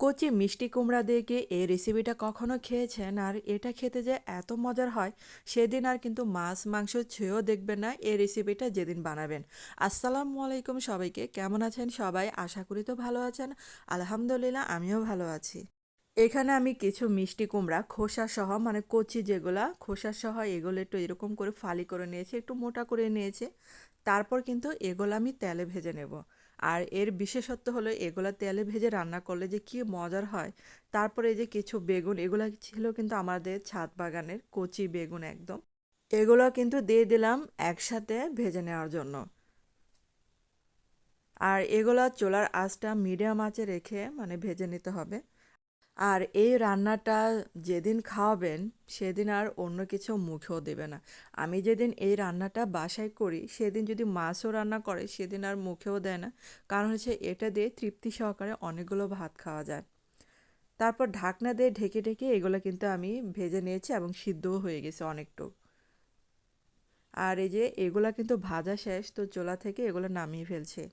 কচি মিষ্টি কুমড়া দিয়ে কি এই রেসিপিটা কখনো খেয়েছেন? আর এটা খেতে যে এত মজার হয়, সেদিন আর কিন্তু মাছ মাংস ছুঁয়েও দেখবেন না এই রেসিপিটা যেদিন বানাবেন। আসসালামু আলাইকুম সবাইকে, কেমন আছেন সবাই? আশা করি তো ভালো আছেন। আলহামদুলিল্লাহ আমিও ভালো আছি। এখানে আমি কিছু মিষ্টি কুমড়া খোসা সহ, মানে কচি যেগুলা খোসা সহ, এগুলো একটু এরকম করে ফালি করে নিয়েছি, একটু মোটা করে নিয়েছি। তারপর কিন্তু এগুলো আমি তেলে ভেজে নেব। আর এর বিশেষত্ব হলো এগুলা তেলে ভেজে রান্না করলে যে কি মজার হয়। তারপরে এই যে কিছু বেগুন, এগুলা ছিল কিন্তু আমাদের ছাদ বাগানের কচি বেগুন একদম। এগুলো কিন্তু দিয়ে দিলাম একসাথে ভেজে নেওয়ার জন্য। আর এগুলা চুলার আঁচটা মিডিয়াম আঁচে রেখে মানে ভেজে নিতে হবে। আর এই রান্নাটা যেদিন খাওয়াবেন সেদিন আর অন্য কিছু মুখেও দেবে না। আমি যেদিন এই রান্নাটা বাসায় করি সেদিন যদি মাছও রান্না করে সেদিন আর মুখেও দেয় না। কারণ হচ্ছে এটা দিয়ে তৃপ্তি সহকারে অনেকগুলো ভাত খাওয়া যায়। তারপর ঢাকনা দিয়ে ঢেকে ঢেকে এগুলো কিন্তু আমি ভেজে নিয়েছি এবং সিদ্ধও হয়ে গেছে অনেকটু। আর এই যে এগুলা কিন্তু ভাজা শেষ, তো চুলা থেকে এগুলো নামিয়ে ফেলছে।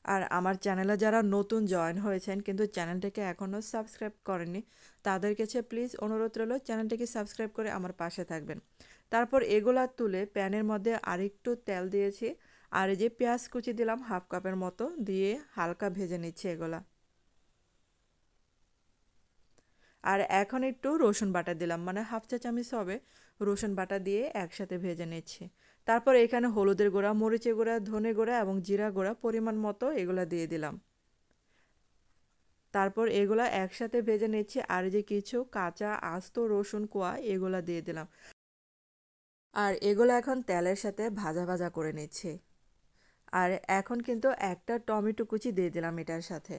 আর আমার চ্যানেলে যারা নতুন জয়েন হয়েছেন কিন্তু চ্যানেলটাকে এখনও সাবস্ক্রাইব করেননি, তাদের কাছে প্লিজ অনুরোধ রইল চ্যানেলটাকে সাবস্ক্রাইব করে আমার পাশে থাকবেন। তারপর এগুলা তুলে প্যানের মধ্যে আরেকটু তেল দিয়েছি। আর এই যে পেঁয়াজ কুচি দিলাম হাফ কাপের মতো, দিয়ে হালকা ভেজে নিচ্ছি এগুলা। আর এখন একটু রসুন বাটা দিলাম, মানে হাফ চা চামচ হবে। রসুন বাটা দিয়ে একসাথে ভেজে নিচ্ছি। তারপর এখানে হলুদের গুঁড়া, মরিচের গুঁড়া, ধনে গুঁড়া এবং জিরা গুঁড়া পরিমাণ মতো এগুলা দিয়ে দিলাম। তারপর এগুলা একসাথে ভেজে নিচ্ছি। আর যে কিছু কাঁচা আস্ত রসুন কোয়া এগুলা দিয়ে দিলাম। আর এগুলো এখন তেলের সাথে ভাজা ভাজা করে নিচ্ছি। আর এখন কিন্তু একটা টমেটো কুচি দিয়ে দিলাম এটার সাথে।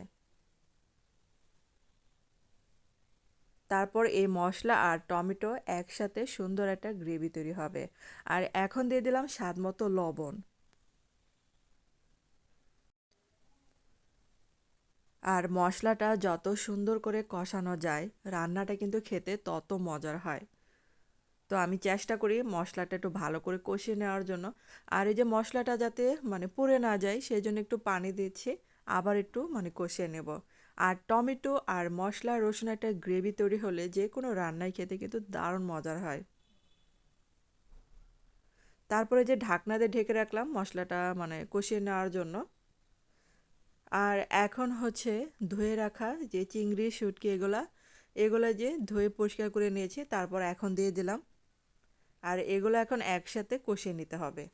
তারপর এই মশলা আর টমেটো একসাথে সুন্দর একটা গ্রেভি তৈরি হবে। আর এখন দিয়ে দিলাম স্বাদ মতো লবণ। আর মশলাটা যত সুন্দর করে কষানো যায় রান্নাটা কিন্তু খেতে তত মজার হয়। তো আমি চেষ্টা করি মশলাটা একটু ভালো করে কষিয়ে নেওয়ার জন্য। আর এই যে মশলাটা যাতে মানে পুড়ে না যায় সেই জন্য একটু পানি দিচ্ছি। আবার একটু মানে কষিয়ে নেব। আর টমেটো আর মশলা রসুন একটা গ্রেভি তৈরি হলে যে কোনো রান্নায় খেতে কিন্তু দারুণ মজার হয়। তারপরে যে ঢাকনা দিয়ে ঢেকে রাখলাম মশলাটা মানে কষিয়ে নেওয়ার জন্য। আর এখন হচ্ছে ধুয়ে রাখা যে চিংড়ি শুটকি এগুলা, এগুলা যে ধুয়ে পরিষ্কার করে নিয়েছি তারপর এখন দিয়ে দিলাম। আর এগুলো এখন একসাথে কষিয়ে নিতে হবে।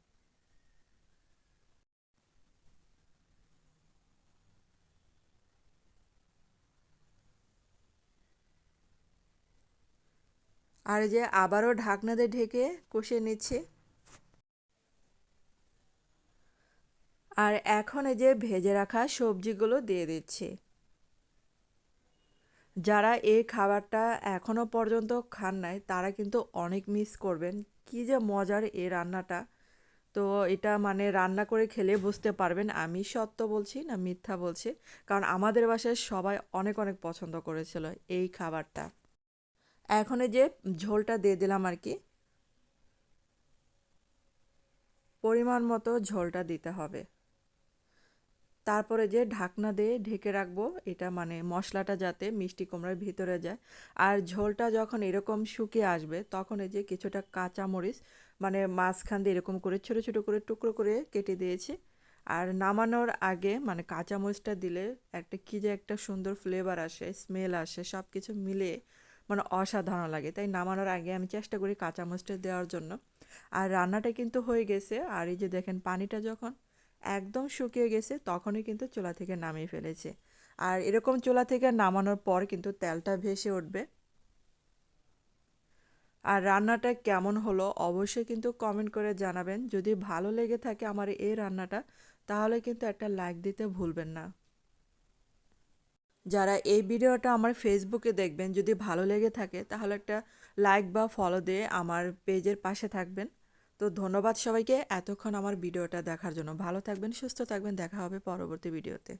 আর এই যে আবারও ঢাকনা দিয়ে ঢেকে কষিয়ে নিচ্ছি। আর এখন এই যে ভেজে রাখা সবজিগুলো দিয়ে দিচ্ছি। যারা এই খাবারটা এখনো পর্যন্ত খান নাই তারা কিন্তু অনেক মিস করবেন। কি যে মজার এই রান্নাটা। তো এটা মানে রান্না করে খেলে বুঝতে পারবেন আমি সত্য বলছি না মিথ্যা বলছি। কারণ আমাদের বাসায় সবাই অনেক অনেক পছন্দ করেছিল এই খাবারটা। এখন এই যে ঝোলটা দিয়ে দিলাম আর কি। পরিমাণ মতো ঝোলটা দিতে হবে। তারপরে যে ঢাকনা দিয়ে ঢেকে রাখবো, এটা মানে মশলাটা যাতে মিষ্টি কুমড়ার ভিতরে যায়। আর ঝোলটা যখন এরকম শুকিয়ে আসবে তখন এই যে কিছুটা কাঁচা মরিচ মানে মাঝখান দিয়ে এরকম করে ছোট ছোট করে টুকরো করে কেটে দিয়েছি। আর নামানোর আগে মানে কাঁচা মরিচটা দিলে একটা কি যে একটা সুন্দর ফ্লেভার আসে, স্মেল আসে, সব কিছু মিলিয়ে মানে অসাধারণ লাগে। তাই নামানোর আগে আমি চেষ্টা করি কাঁচা মরিচটা দেওয়ার জন্য। আর রান্নাটা কিন্তু হয়ে গেছে। আর এই যে দেখেন পানিটা যখন একদম শুকিয়ে গেছে তখনই কিন্তু চুলা থেকে নামিয়ে ফেলেছে। আর এরকম চুলা থেকে নামানোর পর কিন্তু তেলটা ভেসে উঠবে। আর রান্নাটা কেমন হলো অবশ্যই কিন্তু কমেন্ট করে জানাবেন। যদি ভালো লেগে থাকে আমার এই রান্নাটা তাহলে কিন্তু একটা লাইক দিতে ভুলবেন না। যারা এই ভিডিওটা আমার ফেসবুকে দেখবেন যদি ভালো লেগে থাকে তাহলে একটা লাইক বা ফলো দিয়ে আমার পেজের পাশে থাকবেন। তো ধন্যবাদ সবাইকে এতক্ষণ আমার ভিডিওটা দেখার জন্য। ভালো থাকবেন, সুস্থ থাকবেন, দেখা হবে পরবর্তী ভিডিওতে।